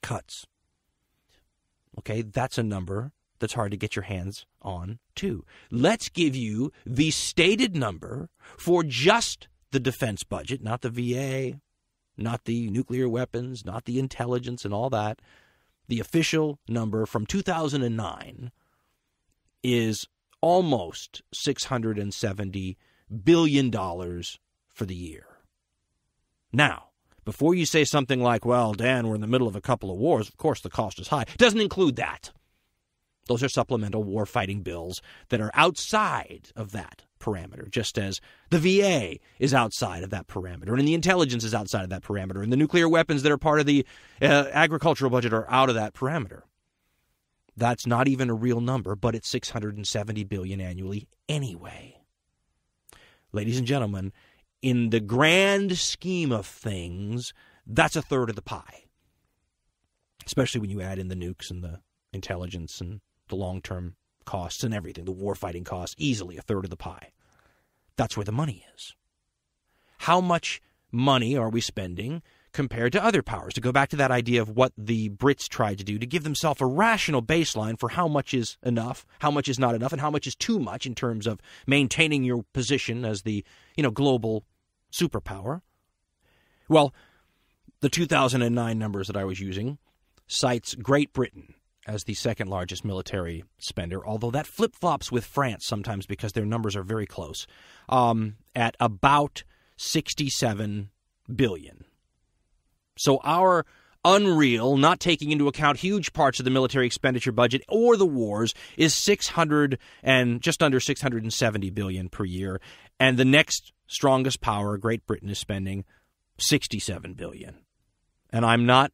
cuts. Okay, that's a number that's hard to get your hands on, too. Let's give you the stated number for just the defense budget, not the VA, not the nuclear weapons, not the intelligence and all that. The official number from 2009 is almost $670 billion for the year. Now, before you say something like, well, Dan, we're in the middle of a couple of wars, of course the cost is high. It doesn't include that. Those are supplemental war-fighting bills that are outside of that parameter, just as the VA is outside of that parameter, and the intelligence is outside of that parameter, and the nuclear weapons that are part of the agricultural budget are out of that parameter. That's not even a real number, but it's $670 billion annually anyway. Ladies and gentlemen, in the grand scheme of things, that's a third of the pie, especially when you add in the nukes and the intelligence and the long-term costs and everything, the warfighting costs, easily a third of the pie. That's where the money is. How much money are we spending compared to other powers? To go back to that idea of what the Brits tried to do, to give themselves a rational baseline for how much is enough, how much is not enough, and how much is too much in terms of maintaining your position as the, global superpower. Well, the 2009 numbers that I was using cites Great Britain as the second largest military spender, although that flip-flops with France sometimes because their numbers are very close, at about $67 billion. So our unreal, not taking into account huge parts of the military expenditure budget or the wars, is just under $670 billion per year, and the next strongest power, Great Britain, is spending $67 billion. And I'm not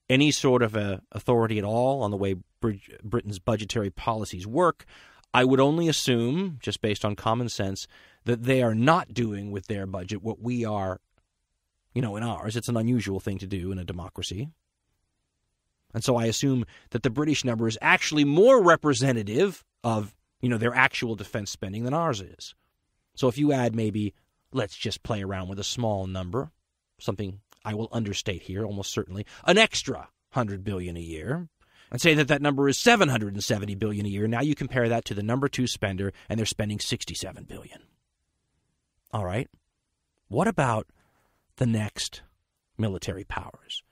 any sort of a authority at all on the way Britain's budgetary policies work. I would only assume, just based on common sense, that they are not doing with their budget what we are, in ours. It's an unusual thing to do in a democracy. And so I assume that the British number is actually more representative of, their actual defense spending than ours is. So if you add maybe, let's just play around with a small number, something I will understate here almost certainly, an extra $100 billion a year, and say that number is $770 billion a year. Now you compare that to the number two spender, and they're spending $67 billion. All right. What about the next military powers?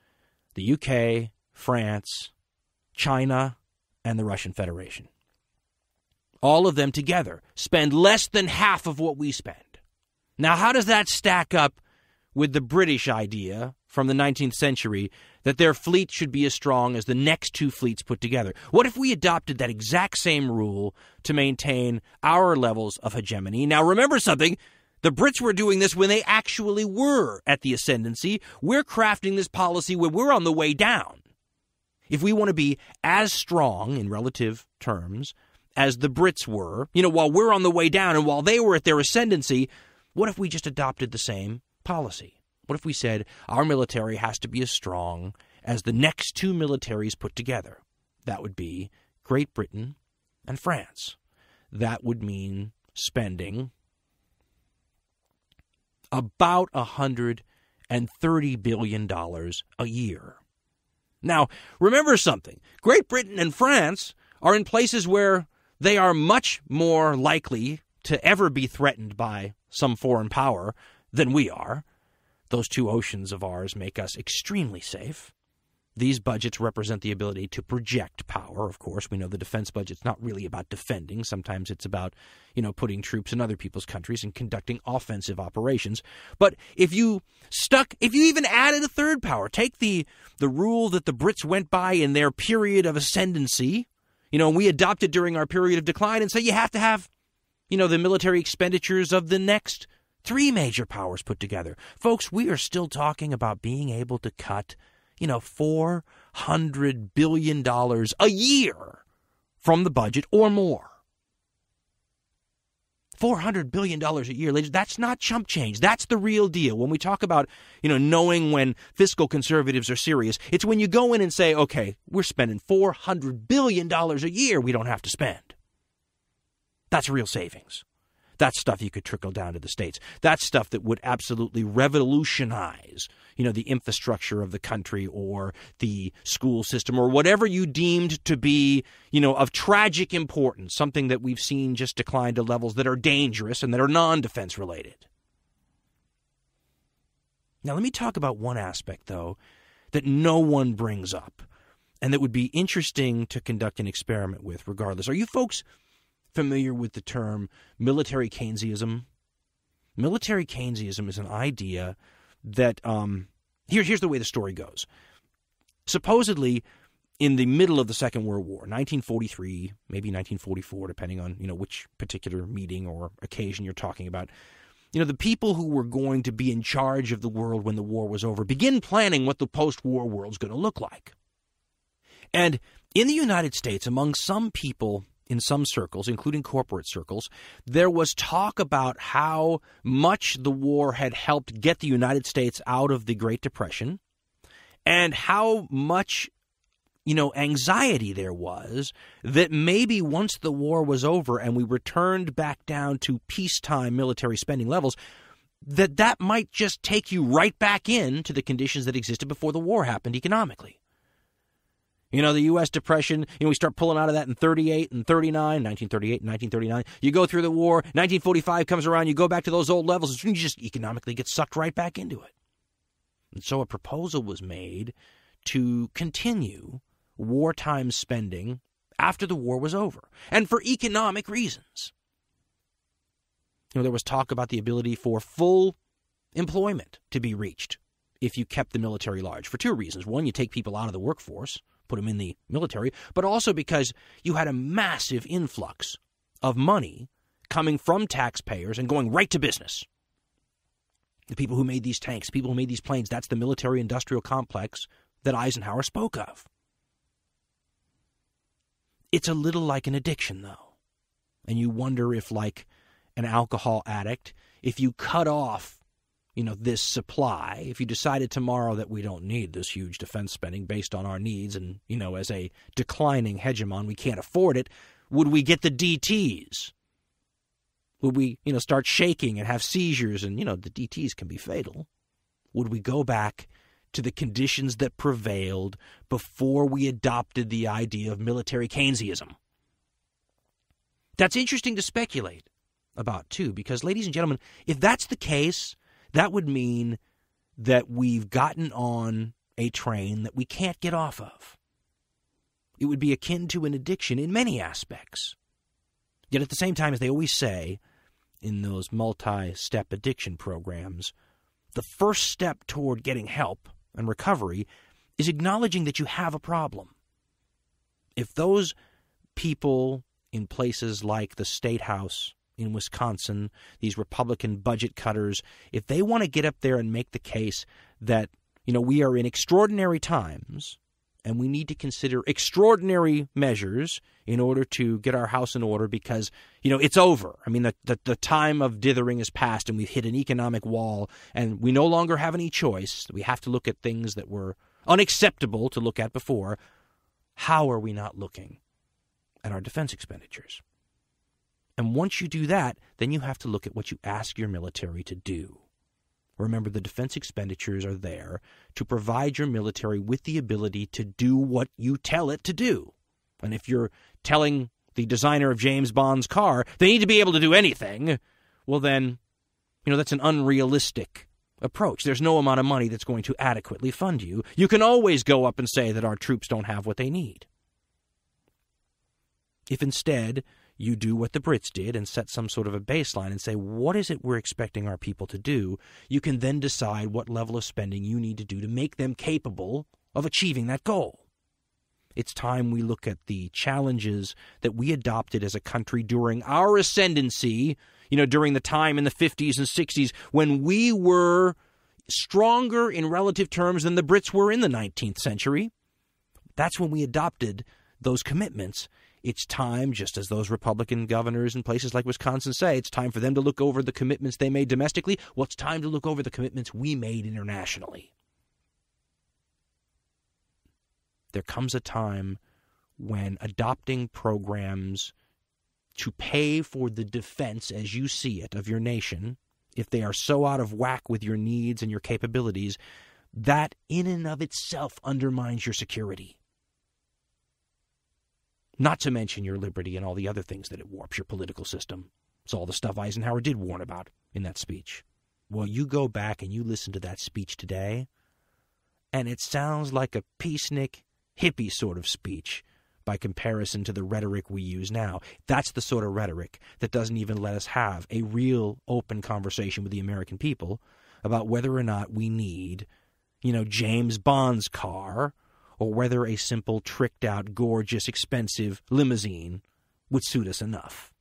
The UK, France, China, and the Russian Federation. All of them together spend less than half of what we spend. Now, how does that stack up with the British idea from the 19th century that their fleet should be as strong as the next two fleets put together? What if we adopted that exact same rule to maintain our levels of hegemony? Now, remember something. The Brits were doing this when they actually were at the ascendancy. We're crafting this policy when we're on the way down. If we want to be as strong in relative terms as the Brits were, while we're on the way down and while they were at their ascendancy, what if we just adopted the same policy? What if we said our military has to be as strong as the next two militaries put together? That would be Great Britain and France. That would mean spending about $130 billion a year. Now, remember something. Great Britain and France are in places where they are much more likely to ever be threatened by some foreign power than we are. Those two oceans of ours make us extremely safe. These budgets represent the ability to project power. Of course, we know the defense budget's not really about defending. Sometimes it's about, putting troops in other people's countries and conducting offensive operations. But if you even added a third power, take the rule that the Brits went by in their period of ascendancy, and we adopted during our period of decline, and say you have to have, the military expenditures of the next three major powers put together. Folks, we are still talking about being able to cut $400 billion a year from the budget or more. $400 billion a year, ladies, that's not chump change. That's the real deal. When we talk about, knowing when fiscal conservatives are serious, it's when you go in and say, okay, we're spending $400 billion a year we don't have to spend. That's real savings. That's stuff you could trickle down to the states. That's stuff that would absolutely revolutionize, the infrastructure of the country or the school system or whatever you deemed to be, of tragic importance, something that we've seen just decline to levels that are dangerous and that are non-defense related. Now, let me talk about one aspect, though, that no one brings up and that would be interesting to conduct an experiment with regardless. Are you folks familiar with the term military Keynesianism? Military Keynesianism is an idea that, here's the way the story goes. Supposedly, in the middle of the Second World War, 1943, maybe 1944, depending on, which particular meeting or occasion you're talking about, the people who were going to be in charge of the world when the war was over begin planning what the post-war world's going to look like. And in the United States, among some people in some circles, including corporate circles, there was talk about how much the war had helped get the United States out of the Great Depression and how much anxiety there was that maybe once the war was over and we returned back down to peacetime military spending levels, that might just take you right back into the conditions that existed before the war happened economically. The U.S. Depression, we start pulling out of that in 38 and 39, 1938 and 1939. You go through the war, 1945 comes around, you go back to those old levels, and you just economically get sucked right back into it. And so a proposal was made to continue wartime spending after the war was over, and for economic reasons. There was talk about the ability for full employment to be reached if you kept the military large, for two reasons. One, you take people out of the workforce, put them in the military, but also because you had a massive influx of money coming from taxpayers and going right to business. The people who made these tanks, people who made these planes, that's the military-industrial complex that Eisenhower spoke of. It's a little like an addiction, though. And you wonder if, like an alcohol addict, if you cut off, this supply, if you decided tomorrow that we don't need this huge defense spending based on our needs and, as a declining hegemon, we can't afford it, would we get the DTs? Would we, start shaking and have seizures and, the DTs can be fatal? Would we go back to the conditions that prevailed before we adopted the idea of military Keynesianism? That's interesting to speculate about, too, because, ladies and gentlemen, if that's the case, that would mean that we've gotten on a train that we can't get off of. It would be akin to an addiction in many aspects. Yet at the same time, as they always say in those multi-step addiction programs, the first step toward getting help and recovery is acknowledging that you have a problem. If those people in places like the State House in Wisconsin, these Republican budget cutters, if they want to get up there and make the case that, we are in extraordinary times and we need to consider extraordinary measures in order to get our house in order because, it's over. I mean, the time of dithering is past and we've hit an economic wall and we no longer have any choice. We have to look at things that were unacceptable to look at before. How are we not looking at our defense expenditures? And once you do that, then you have to look at what you ask your military to do. Remember, the defense expenditures are there to provide your military with the ability to do what you tell it to do. And if you're telling the designer of James Bond's car they need to be able to do anything, well then, that's an unrealistic approach. There's no amount of money that's going to adequately fund you. You can always go up and say that our troops don't have what they need. If instead you do what the Brits did and set some sort of a baseline and say, what is it we're expecting our people to do? You can then decide what level of spending you need to do to make them capable of achieving that goal. It's time we look at the challenges that we adopted as a country during our ascendancy, during the time in the 50s and 60s when we were stronger in relative terms than the Brits were in the 19th century. That's when we adopted those commitments. It's time, just as those Republican governors in places like Wisconsin say, it's time for them to look over the commitments they made domestically. Well, it's time to look over the commitments we made internationally. There comes a time when adopting programs to pay for the defense as you see it of your nation, if they are so out of whack with your needs and your capabilities, that in and of itself undermines your security. Not to mention your liberty and all the other things that it warps, your political system. It's all the stuff Eisenhower did warn about in that speech. Well, you go back and you listen to that speech today, and it sounds like a peacenik, hippie sort of speech by comparison to the rhetoric we use now. That's the sort of rhetoric that doesn't even let us have a real open conversation with the American people about whether or not we need, James Bond's car, or whether a simple, tricked-out, gorgeous, expensive limousine would suit us enough.